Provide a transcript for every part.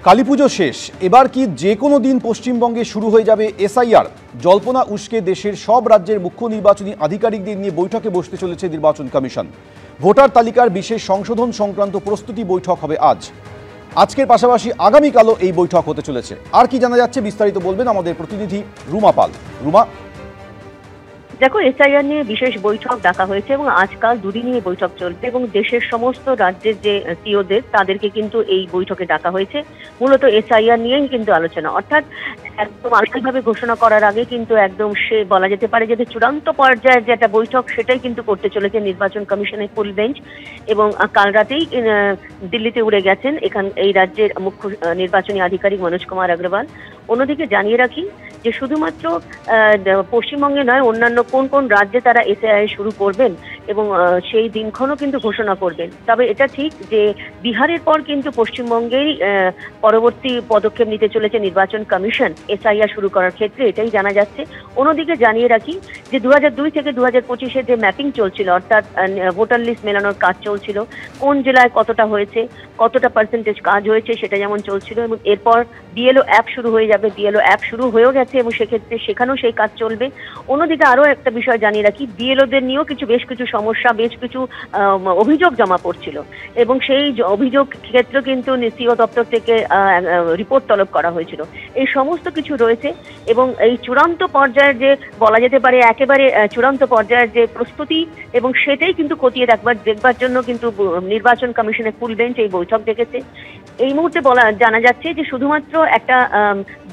কালীপুজো শেষ, এবার কি যে কোনো দিন পশ্চিমবঙ্গে শুরু হয়ে যাবে এসআইআর? জল্পনা উস্কে দেশের সব রাজ্যের মুখ্য নির্বাচনী আধিকারিকদের নিয়ে বৈঠকে বসতে চলেছে নির্বাচন কমিশন। ভোটার তালিকার বিশেষ সংশোধন সংক্রান্ত প্রস্তুতি বৈঠক হবে আজকের পাশাপাশি আগামীকালও এই বৈঠক হতে চলেছে। আর কি জানা যাচ্ছে বিস্তারিত বলবেন আমাদের প্রতিনিধি রুমা পাল। রুমা, দেখো, এসআইআর নিয়ে বিশেষ বৈঠক ডাকা হয়েছে এবং আজকাল দুদিনই বৈঠক চলবে এবং দেশের সমস্ত রাজ্যের যে সিওদের তাদেরকে কিন্তু এই বৈঠকে ডাকা হয়েছে। মূলত এসআইআর নিয়েই কিন্তু আলোচনা, অর্থাৎ একদম আনুষ্ঠানিকভাবে ঘোষণা করার আগে কিন্তু একদম সে বলা যেতে পারে যে চূড়ান্ত পর্যায়ের যে একটা বৈঠক সেটাই কিন্তু করতে চলেছে নির্বাচন কমিশনের ফুল বেঞ্চ। এবং কাল রাতেই দিল্লিতে উড়ে গেছেন এই রাজ্যের মুখ্য নির্বাচনী আধিকারিক মনোজ কুমার আগরওয়াল। অন্যদিকে জানিয়ে রাখি যে শুধুমাত্র পশ্চিমবঙ্গে নয়, অন্যান্য কোন কোন রাজ্যে তারা এসআইআর শুরু করবেন এবং সেই দিনক্ষণও কিন্তু ঘোষণা করবেন। তবে এটা ঠিক যে বিহারের পর কিন্তু পশ্চিমবঙ্গেই পরবর্তী পদক্ষেপ নিতে চলেছে নির্বাচন কমিশন এসআইআর শুরু করার ক্ষেত্রে, এটাই জানা যাচ্ছে। অন্যদিকে জানিয়ে রাখি যে 2002 থেকে 2025-এর যে ম্যাপিং চলছিল, অর্থাৎ ভোটার লিস্ট মেলানোর কাজ চলছিল, কোন জেলায় কতটা হয়েছে, কতটা পার্সেন্টেজ কাজ হয়েছে সেটা যেমন চলছিল, এবং এরপর বিএলও অ্যাপ শুরু হয়ে যাবে। বিএলও অ্যাপ শুরু হয়েও গেছে এবং সেক্ষেত্রে সেখানেও সেই কাজ চলবে। অন্যদিকে আরও একটা বিষয় জানিয়ে রাখি, বিএলওদের নিয়েও বেশ কিছু সমস্যা, বেশ কিছু অভিযোগ জমা পড়ছিল এবং সেই অভিযোগ ক্ষেত্রে কিন্তু সিও দপ্তর থেকে রিপোর্ট তলব করা হয়েছিল। এই সমস্ত কিছু রয়েছে এবং এই চূড়ান্ত পর্যায়ের যে বলা যেতে পারে একেবারে চূড়ান্ত পর্যায়ের যে প্রস্তুতি এবং সেটাই কিন্তু খতিয়ে দেখবার জন্য কিন্তু নির্বাচন কমিশনের ফুল বেঞ্চ এই বৈঠক ডেকেছে। এই মুহূর্তে জানা যাচ্ছে যে শুধুমাত্র একটা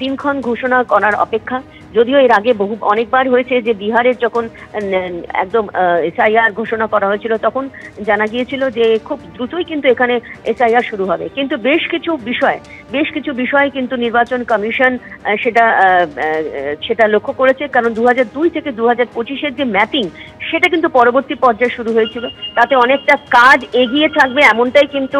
দিনক্ষণ ঘোষণা করার অপেক্ষা। যদিও এর আগে অনেকবার হয়েছে যে বিহারের যখন একদম এসআইআর ঘোষণা করা হয়েছিল তখন জানা গিয়েছিল যে খুব দ্রুতই কিন্তু এখানে এসআইআর শুরু হবে, কিন্তু বেশ কিছু বিষয় কিন্তু নির্বাচন কমিশন সেটা লক্ষ্য করেছে। কারণ 2002 থেকে 2025-এর যে ম্যাপিং সেটা কিন্তু পরবর্তী পর্যায়ে শুরু হয়েছিল, তাতে অনেকটা কাজ এগিয়ে থাকবে এমনটাই কিন্তু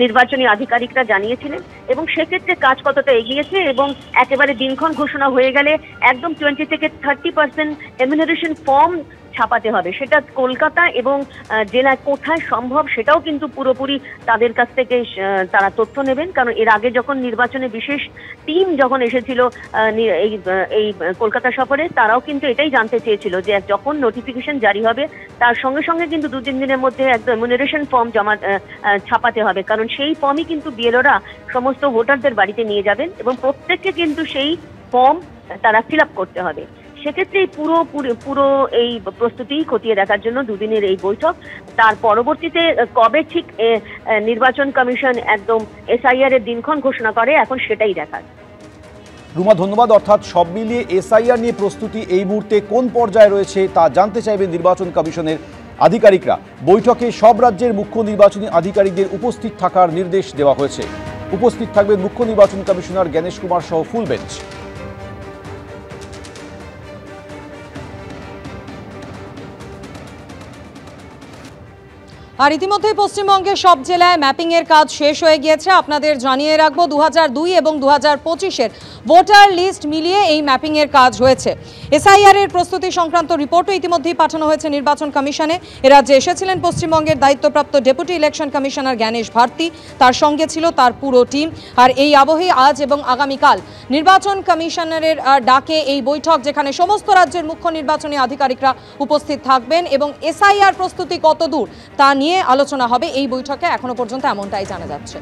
নির্বাচনী আধিকারিকরা জানিয়েছিলেন। এবং সেক্ষেত্রে কাজ কতটা এগিয়েছে এবং একেবারে দিনক্ষণ ঘোষণা হয়ে গেলে একদম 20 থেকে 30% এমিনারেশন ফর্ম ছাপাতে হবে। সেটা কলকাতা এবং জেলায় কোথায় সম্ভব সেটাও কিন্তু পুরোপুরি তাদের কাছ থেকে তারা তথ্য নেবেন। কারণ এর আগে যখন নির্বাচনে বিশেষ টিম যখন এসেছিল এই কলকাতা সফরে, তারাও কিন্তু এটাই জানতে চেয়েছিল যে যখন নোটিফিকেশন জারি হবে তার সঙ্গে সঙ্গে কিন্তু 2-3 দিনের মধ্যে একদম এমিনারেশন ফর্ম ছাপাতে হবে। কারণ সেই ফর্মই কিন্তু বিএলওরা সমস্ত ভোটারদের বাড়িতে নিয়ে যাবেন এবং প্রত্যেককে কিন্তু সেই ফর্ম তারা ফিল আপ করতে হবে। সেক্ষেত্রে পুরো এই প্রস্তুতি খতিয়ে দেখার জন্য দুদিনের এই বৈঠক। তার পরবর্তীতে কবে ঠিক নির্বাচন কমিশন একদম এসআইআর এর দিনক্ষণ ঘোষণা করে এখন সেটাই দেখার। রুমা, ধন্যবাদ। অর্থাৎ সব মিলিয়ে এসআইআর নিয়ে প্রস্তুতি এই মুহূর্তে কোন পর্যায়ে রয়েছে তা জানতে চাইবেন নির্বাচন কমিশনের আধিকারিকরা। বৈঠকে সব রাজ্যের মুখ্য নির্বাচনী আধিকারিকদের উপস্থিত থাকার নির্দেশ দেওয়া হয়েছে। উপস্থিত থাকবেন মুখ্য নির্বাচন কমিশনার জ্ঞানেশ কুমার সহ ফুল বেঞ্চ। আর ইতিমধ্যে পশ্চিমবঙ্গের সব জেলায় ম্যাপিং এর কাজ শেষ হয়ে গিয়েছে। আপনাদের জানিয়ে রাখবো 2002 এবং 2025-এর ভোটার লিস্ট মিলিয়ে এই ম্যাপিং এর কাজ হয়েছে। এসআইআর এর প্রস্তুতি সংক্রান্ত রিপোর্টও ইতিমধ্যেই পাঠানো হয়েছে নির্বাচন কমিশনে। এ রাজ্যে এসেছিলেন পশ্চিমবঙ্গের দায়িত্বপ্রাপ্ত deputy election commissioner Gyanesh Bharti, তার সঙ্গে ছিল তার পুরো টিম। আর এই আবহে আজ এবং আগামীকাল নির্বাচন কমিশনারের ডাকে এই বৈঠক, যেখানে সমস্ত রাজ্যের মুখ্য নির্বাচনী আধিকারিকরা উপস্থিত থাকবেন এবং এসআইআর প্রস্তুতি কত দূর তা নিয়ে আলোচনা হবে এই বৈঠকে, এখনো পর্যন্ত এমনটাই জানা যাচ্ছে।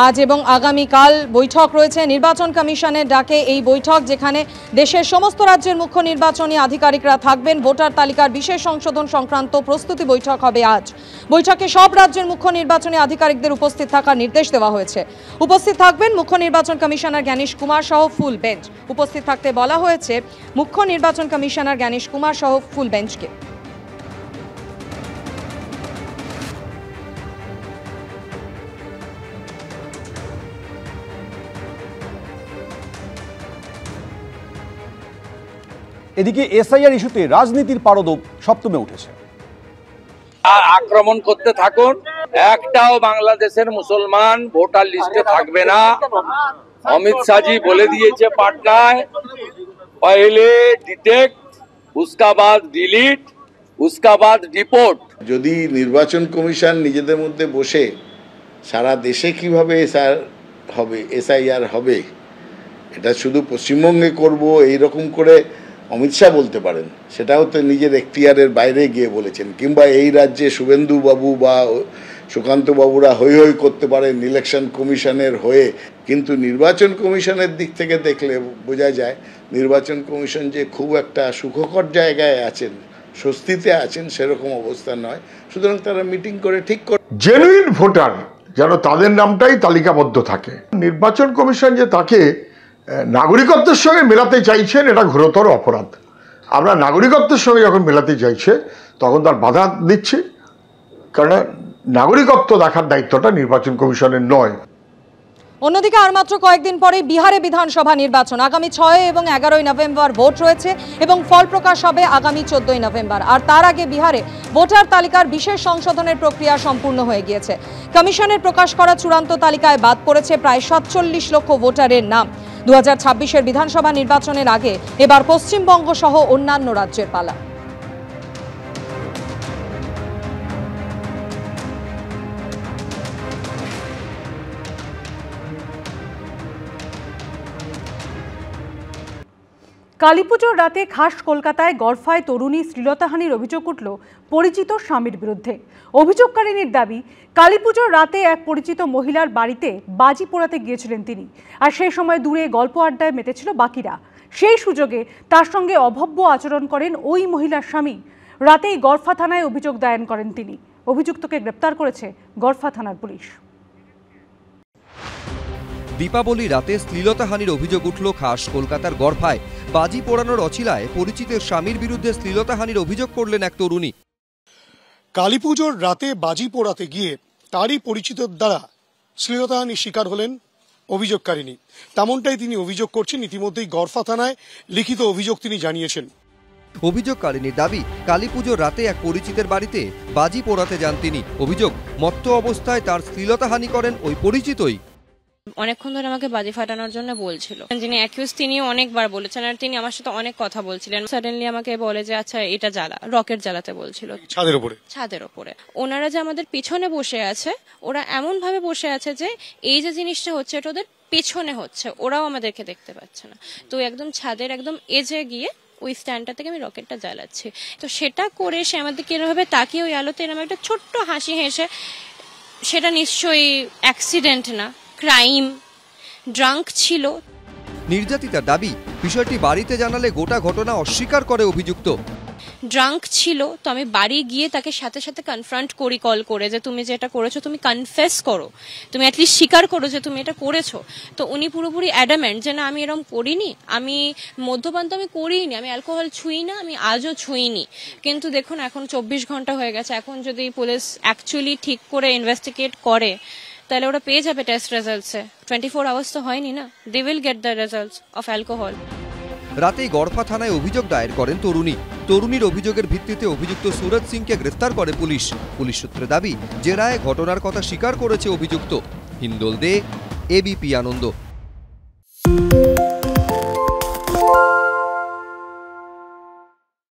আজ এবং আগামীকাল বৈঠক রয়েছে নির্বাচন কমিশনের ডাকে এই বৈঠক, যেখানে দেশের সমস্ত রাজ্যের মুখ্য নির্বাচনী আধিকারিকরা থাকবেন। ভোটার তালিকার বিশেষ সংশোধন সংক্রান্ত প্রস্তুতি বৈঠক হবে আজ। বৈঠকে সব রাজ্যের মুখ্য নির্বাচনী আধিকারিকদের উপস্থিত থাকার নির্দেশ দেওয়া হয়েছে। উপস্থিত থাকবেন মুখ্য নির্বাচন কমিশনার জ্ঞানেশ কুমার সহ ফুল বেঞ্চ। উপস্থিত থাকতে বলা হয়েছে মুখ্য নির্বাচন কমিশনার জ্ঞানেশ কুমার সহ ফুল বেঞ্চকে। এদিকে এসআইআর ইস্যুতে রাজনীতির পারদ সপ্তমে উঠেছে। আক্রমণ করতে থাকুন, একটাও বাংলাদেশের মুসলমান ভোটার লিস্টে থাকবে না। অমিত শাহজি বলে দিয়েছে পাটনায়, पहले डिटेक्ट, उसका बाद डिलीट, उसका बाद डिपोर्ट। যদি নির্বাচন কমিশন নিজেদের মধ্যে বসে সারা দেশে কিভাবে এসআইআর হবে, এটা শুধু পশ্চিমবঙ্গে করব এইরকম করে অমিত শাহ বলতে পারেন, সেটাও তো নিজের এখতিয়ারের বাইরে গিয়ে বলেছেন, কিংবা এই রাজ্যে শুভেন্দু বাবু বা সুকান্ত বাবুরা হই হই করতে পারেন ইলেকশন কমিশনের হয়ে, কিন্তু নির্বাচন কমিশনের দিক থেকে দেখলে বোঝা যায় নির্বাচন কমিশন যে খুব একটা সুখকর জায়গায় আছেন, স্বস্তিতে আছেন সেরকম অবস্থা নয়। সুতরাং তারা মিটিং করে ঠিক করে জেনুইন ভোটার যেন তাদের নামটাই তালিকাবদ্ধ থাকে। নির্বাচন কমিশন যে তাকে নাগরিকত্বের সঙ্গে মেলাতে চাইছেন, এটা ঘোরতর অপরাধ। আমরা নাগরিকত্বের সঙ্গে যখন মেলাতে চাইছে তখন তার বাধা দিচ্ছি, কারণ নাগরিকত্ব দেখার দায়িত্বটা নির্বাচন কমিশনের নয়। অন্যদিকে আর মাত্র কয়েকদিন পরে বিহারে বিধানসভা নির্বাচন। আগামী 6 এবং 11 নভেম্বর ভোট রয়েছে এবং ফল প্রকাশ হবে আগামী 14 নভেম্বর। আর তার আগে বিহারে ভোটার তালিকার বিশেষ সংশোধনের প্রক্রিয়া সম্পূর্ণ হয়ে গিয়েছে। কমিশনের প্রকাশ করা চূড়ান্ত তালিকায় বাদ পড়েছে প্রায় 47 লক্ষ ভোটারের নাম। 2026-এর বিধানসভা নির্বাচনের আগে এবার পশ্চিমবঙ্গ সহ অন্যান্য রাজ্যের পালা। কালীপুজোর রাতে খাস কলকাতায় গড়ফায় তরুণী শ্লীলতাহানির অভিযোগ উঠল পরিচিত স্বামীর বিরুদ্ধে। অভিযোগকারিনীর দাবি, কালীপুজোর রাতে এক পরিচিত মহিলার বাড়িতে বাজি পোড়াতে গিয়েছিলেন তিনি, আর সেই সময় দূরে গল্প আড্ডায় মেতেছিল বাকিরা। সেই সুযোগে তার সঙ্গে অভব্য আচরণ করেন ওই মহিলার স্বামী। রাতেই গড়ফা থানায় অভিযোগ দায়ের করেন তিনি। অভিযুক্তকে গ্রেপ্তার করেছে গড়ফা থানার পুলিশ। দীপাবলি রাতে শ্লীলতাহানির অভিযোগ উঠল খাস কলকাতার গড়ফায়। বাজি পোড়ানোর অছিলায় পরিচিতের স্বামীর বিরুদ্ধে শ্লীলতাহানির অভিযোগ করলেন এক তরুণী। কালীপুজোর রাতে বাজি পোড়াতে গিয়ে তারই পরিচিতর দ্বারা শ্লীলতাহানির শিকার হলেন অভিযোগকারিনী। তেমনটাই তিনি অভিযোগ করছেন। ইতিমধ্যেই গড়ফা থানায় লিখিত অভিযোগ তিনি জানিয়েছেন। অভিযোগকারিনীর দাবি, কালীপুজোর রাতে এক পরিচিতের বাড়িতে বাজি পোড়াতে যান তিনি। অভিযোগ, মত্ত অবস্থায় তার শ্লীলতাহানি করেন ওই পরিচিতই। অনেকক্ষণ ধরে আমাকে বাজি ফাটানোর জন্য বলছিল। যিনি অ্যাকিউজ তিনি অনেকবার বলেছেন, আর তিনি আমার সাথে অনেক কথা বলছিলেন। সাডেনলি আমাকে বলে যে আচ্ছা এটা জ্বালা, রকেট জ্বালাতে বলছিল ছাদের উপরে। ওনারা যে আমাদের পিছনে বসে আছে, ওরা এমন ভাবে বসে আছে যে এই যে জিনিসটা হচ্ছে এটা ওদের পেছনে হচ্ছে, ওরাও আমাদেরকে দেখতে পাচ্ছে না। তো একদম ছাদের একদম এজে গিয়ে ওই স্ট্যান্ডটা থেকে আমি রকেটটা জ্বালাচ্ছি। তো সেটা করে সে আমাদেরকে এরভাবে তাকিয়ে ওই আলোতে এরকম একটা ছোট্ট হাসি হেসে, সেটা নিশ্চয়ই অ্যাক্সিডেন্ট না, ক্রাইম, ড্রাঙ্ক ছিল। নির্যাতিতার দাবি, বিষয়টি বাড়িতে জানালে গোটা ঘটনা অস্বীকার করে অভিযুক্ত। ড্রাঙ্ক ছিল, তো আমি বাড়ি গিয়ে তাকে সাথে সাথে কনফ্রন্ট করি কল করে, যে তুমি যেটা করেছো তুমি কনফেস করো, তুমি অ্যাটলিস্ট স্বীকার করো যে তুমি এটা করেছো। তো উনি পুরোপুরি অ্যাডামেন্ট যে না আমি এরকম করিনি, আমি মদ্যপান তো আমি করিনি, আমি অ্যালকোহল ছুঁই না, আমি আজও ছুঁইনি। কিন্তু দেখুন এখন 24 ঘন্টা হয়ে গেছে, এখন যদি পুলিশ অ্যাকচুয়ালি ঠিক করে ইনভেস্টিগেট করে তাহলে ওরা পেয়ে যাবে টেস্ট রেজাল্টসে। 24 আওয়ার্স তো হয়নি না, they will get the results of alcohol. রাতেই গড়ফা থানায় অভিযোগ দায়ের করেন তরুণী। তরুণীর অভিযোগের ভিত্তিতে অভিযুক্ত সুরজ সিংকে গ্রেফতার করে পুলিশ। পুলিশ সূত্রে দাবি, জেরায় ঘটনার কথা স্বীকার করেছে অভিযুক্ত। হিন্দোল দে, এবিপি আনন্দ।